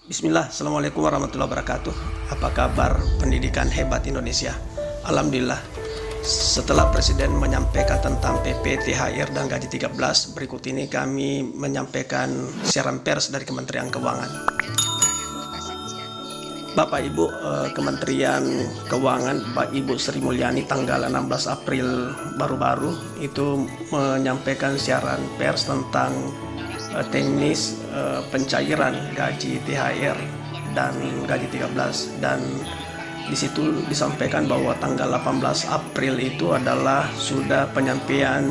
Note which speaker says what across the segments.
Speaker 1: Bismillah, Assalamualaikum warahmatullahi wabarakatuh. Apa kabar pendidikan hebat Indonesia? Alhamdulillah, setelah Presiden menyampaikan tentang PP, THR, dan gaji 13, berikut ini kami menyampaikan siaran pers dari Kementerian Keuangan. Bapak Ibu Kementerian Keuangan, Pak Ibu Sri Mulyani tanggal 16 April baru-baru itu menyampaikan siaran pers tentang teknis pencairan gaji THR dan gaji 13, dan di situ disampaikan bahwa tanggal 18 April itu adalah sudah penyampaian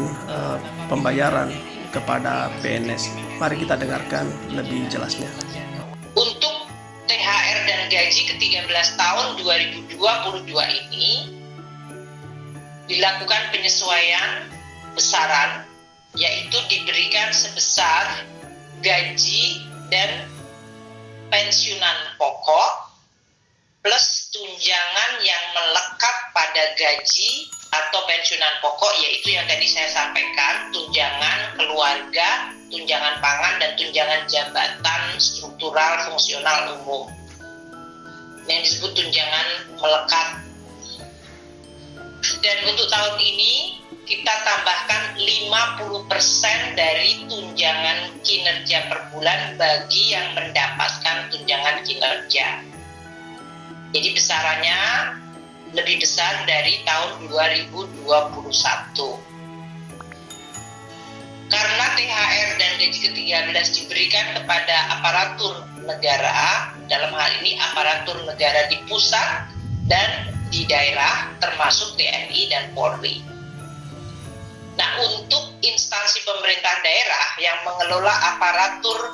Speaker 1: pembayaran kepada PNS. Mari kita dengarkan lebih jelasnya.
Speaker 2: Untuk THR dan gaji ke-13 tahun 2022 ini dilakukan penyesuaian besaran, yaitu diberikan sebesar gaji dan pensiunan pokok plus tunjangan yang melekat pada gaji atau pensiunan pokok, yaitu yang tadi saya sampaikan, tunjangan keluarga, tunjangan pangan, dan tunjangan jabatan struktural fungsional umum yang disebut tunjangan melekat. Dan untuk tahun ini kita tambahkan 50% dari tunjangan kinerja per bulan bagi yang mendapatkan tunjangan kinerja. Jadi besarannya lebih besar dari tahun 2021. Karena THR dan gaji ke-13 diberikan kepada aparatur negara, dalam hal ini aparatur negara di pusat dan di daerah, termasuk TNI dan Polri. Nah, untuk instansi pemerintah daerah yang mengelola aparatur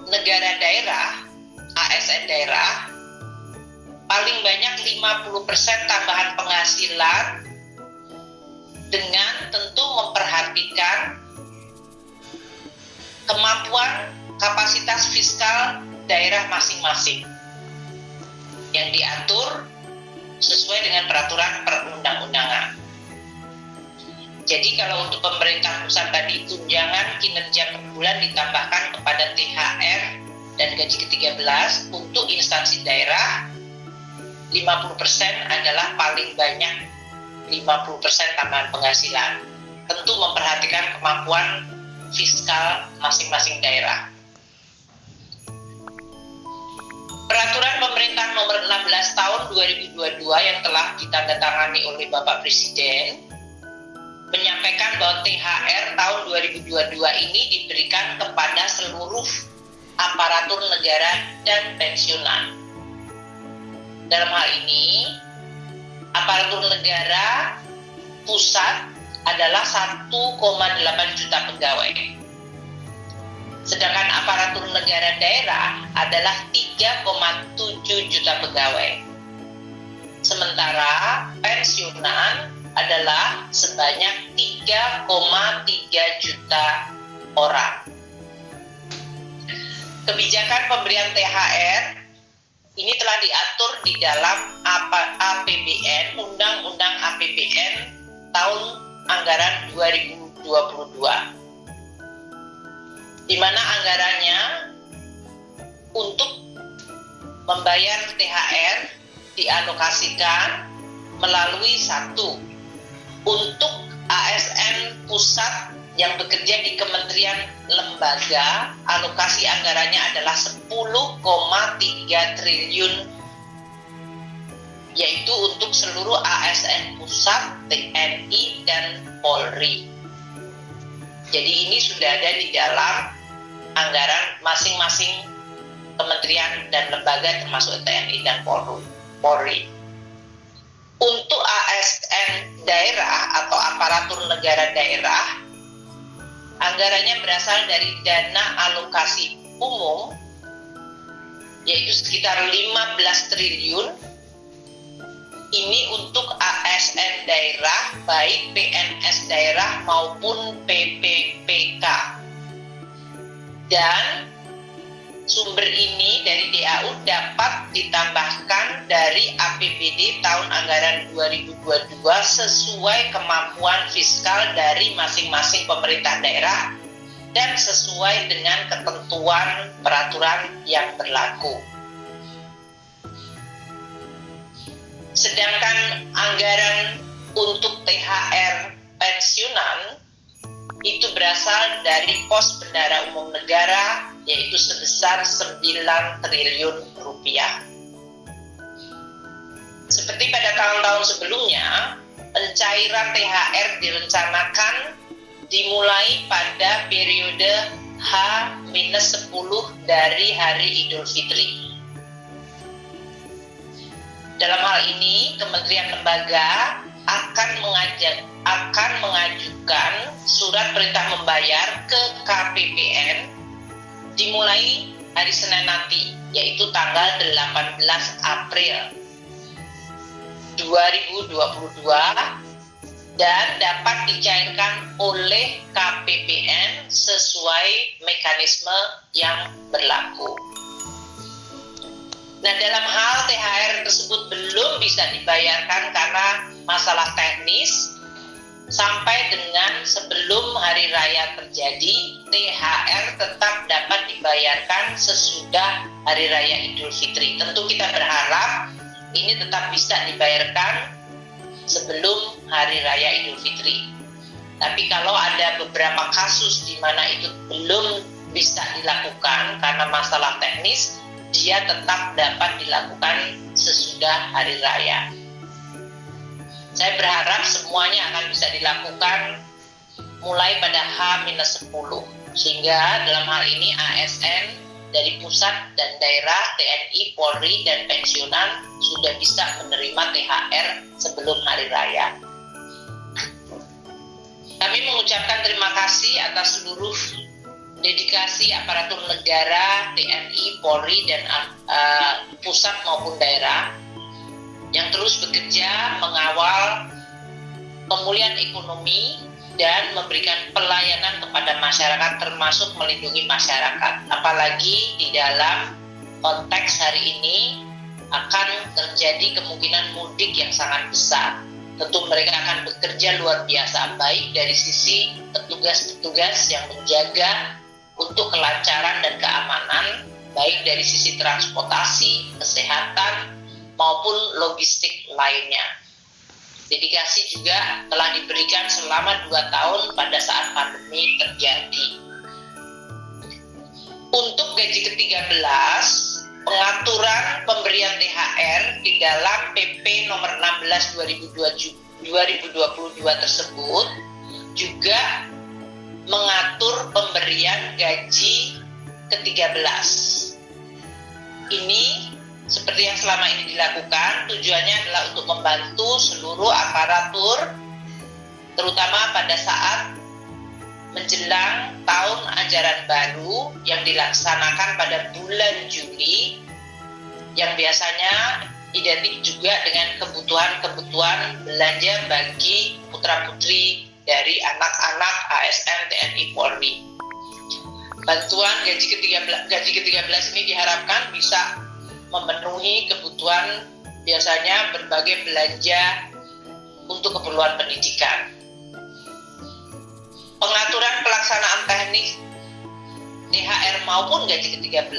Speaker 2: negara daerah, ASN daerah, paling banyak 50% tambahan penghasilan dengan tentu memperhatikan kemampuan kapasitas fiskal daerah masing-masing yang diatur sesuai dengan peraturan perundang-undangan. Jadi kalau untuk pemerintah pusat tadi tunjangan kinerja per bulan ditambahkan kepada THR dan gaji ke-13, untuk instansi daerah 50% adalah paling banyak 50% tambahan penghasilan. Tentu memperhatikan kemampuan fiskal masing-masing daerah. Peraturan pemerintah nomor 16 tahun 2022 yang telah ditandatangani oleh Bapak Presiden menyampaikan bahwa THR tahun 2022 ini diberikan kepada seluruh aparatur negara dan pensiunan. Dalam hal ini, aparatur negara pusat adalah 1,8 juta pegawai. Sedangkan aparatur negara daerah adalah 3,7 juta pegawai. Sementara pensiunan adalah sebanyak 3,3 juta orang. Kebijakan pemberian THR ini telah diatur di dalam APBN, Undang-Undang APBN tahun anggaran 2022, di mana anggarannya untuk membayar THR dialokasikan melalui satu, untuk ASN pusat yang bekerja di kementerian lembaga, alokasi anggarannya adalah 10,3 triliun, yaitu untuk seluruh ASN pusat, TNI, dan Polri. Jadi ini sudah ada di dalam anggaran masing-masing kementerian dan lembaga termasuk TNI dan Polri. Untuk ASN daerah atau aparatur negara daerah, anggarannya berasal dari dana alokasi umum, yaitu sekitar 15 triliun. Ini untuk ASN daerah, baik PNS daerah maupun PPPK. Dan sumber ini dari DAU dapat ditambahkan dari APBD tahun anggaran 2022 sesuai kemampuan fiskal dari masing-masing pemerintah daerah dan sesuai dengan ketentuan peraturan yang berlaku. Sedangkan anggaran untuk THR pensiunan itu berasal dari pos bendara umum negara, yaitu sebesar 9 triliun rupiah. Seperti pada tahun-tahun sebelumnya, pencairan THR direncanakan dimulai pada periode H-10 dari hari Idul Fitri. Dalam hal ini, kementerian lembaga akan mengajukan surat perintah membayar ke KPPN dimulai hari Senin nanti, yaitu tanggal 18 April 2022, dan dapat dicairkan oleh KPPN sesuai mekanisme yang berlaku. Nah, dalam hal THR tersebut belum bisa dibayarkan karena masalah teknis, sampai dengan sebelum hari raya terjadi, THR tetap dapat dibayarkan sesudah hari raya Idul Fitri. Tentu kita berharap ini tetap bisa dibayarkan sebelum hari raya Idul Fitri. Tapi kalau ada beberapa kasus di mana itu belum bisa dilakukan karena masalah teknis, dia tetap dapat dilakukan sesudah hari raya. Saya berharap semuanya akan bisa dilakukan mulai pada H-10, sehingga dalam hal ini ASN dari pusat dan daerah, TNI, Polri, dan pensiunan sudah bisa menerima THR sebelum hari raya. Kami mengucapkan terima kasih atas seluruh dedikasi aparatur negara, TNI, Polri, dan pusat maupun daerah yang terus bekerja mengawal pemulihan ekonomi dan memberikan pelayanan kepada masyarakat, termasuk melindungi masyarakat. Apalagi di dalam konteks hari ini akan terjadi kemungkinan mudik yang sangat besar. Tentu mereka akan bekerja luar biasa baik dari sisi petugas-petugas yang menjaga untuk kelancaran dan keamanan, baik dari sisi transportasi, kesehatan, maupun logistik lainnya. Dedikasi juga telah diberikan selama 2 tahun pada saat pandemi terjadi. Untuk gaji ke-13, pengaturan pemberian THR di dalam PP nomor 16 2022 tersebut juga mengatur pemberian gaji ke-13. Ini seperti yang selama ini dilakukan, tujuannya adalah untuk membantu seluruh aparatur, terutama pada saat menjelang tahun ajaran baru yang dilaksanakan pada bulan Juli, yang biasanya identik juga dengan kebutuhan-kebutuhan belanja bagi putra-putri dari anak-anak ASN TNI Polri. Bantuan gaji ke-13 ini diharapkan bisa memenuhi kebutuhan biasanya berbagai belanja untuk keperluan pendidikan. Pengaturan pelaksanaan teknis THR maupun gaji ke-13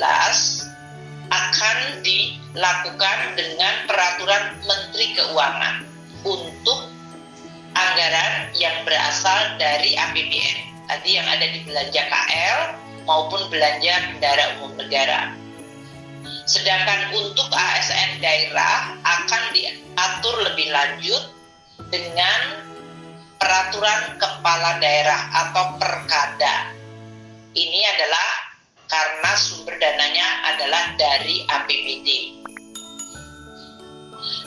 Speaker 2: akan dilakukan dengan peraturan Menteri Keuangan untuk anggaran yang berasal dari APBN, tadi yang ada di belanja KL maupun belanja bendara umum negara. Sedangkan untuk ASN daerah akan diatur lebih lanjut dengan peraturan kepala daerah atau perkada. Ini adalah karena sumber dananya adalah dari APBD.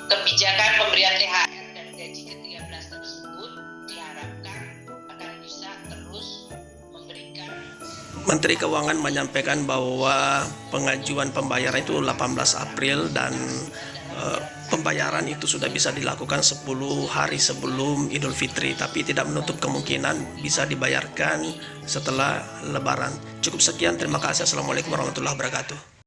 Speaker 2: Kebijakan pemberian THR dan gaji ke-13 tersebut diharapkan akan bisa terus memberikan.
Speaker 1: Menteri Keuangan menyampaikan bahwa pengajuan pembayaran itu 18 April dan pembayaran itu sudah bisa dilakukan 10 hari sebelum Idul Fitri, tapi tidak menutup kemungkinan bisa dibayarkan setelah Lebaran. Cukup sekian, terima kasih. Assalamualaikum warahmatullahi wabarakatuh.